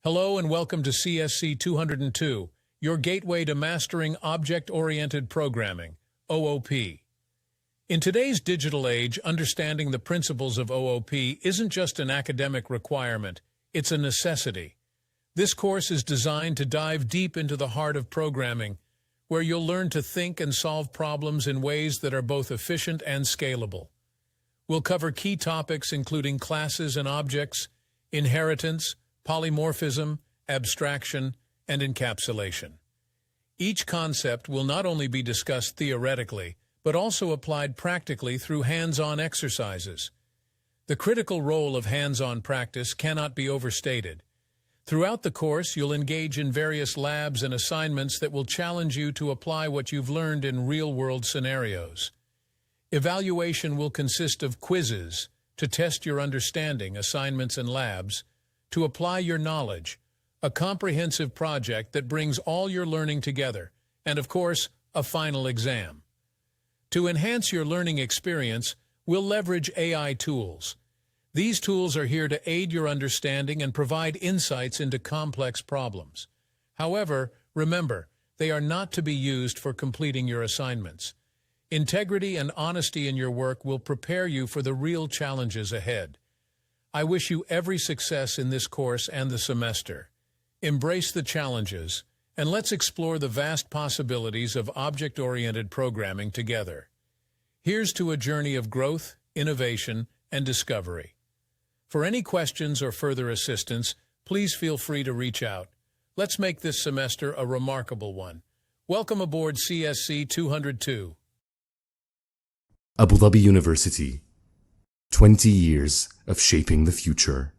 Hello and welcome to CSC 202, your gateway to mastering object-oriented programming, OOP. In today's digital age, understanding the principles of OOP isn't just an academic requirement, it's a necessity. This course is designed to dive deep into the heart of programming, where you'll learn to think and solve problems in ways that are both efficient and scalable. We'll cover key topics including classes and objects, inheritance, polymorphism, abstraction, and encapsulation. Each concept will not only be discussed theoretically, but also applied practically through hands-on exercises. The critical role of hands-on practice cannot be overstated. Throughout the course, you'll engage in various labs and assignments that will challenge you to apply what you've learned in real-world scenarios. Evaluation will consist of quizzes to test your understanding, assignments and labs, to apply your knowledge, a comprehensive project that brings all your learning together, and of course, a final exam. To enhance your learning experience, we'll leverage AI tools. These tools are here to aid your understanding and provide insights into complex problems. However, remember, they are not to be used for completing your assignments. Integrity and honesty in your work will prepare you for the real challenges ahead. I wish you every success in this course and the semester. Embrace the challenges, and let's explore the vast possibilities of object-oriented programming together. Here's to a journey of growth, innovation, and discovery. For any questions or further assistance, please feel free to reach out. Let's make this semester a remarkable one. Welcome aboard CSC 202. Abu Dhabi University. 20 years of shaping the future.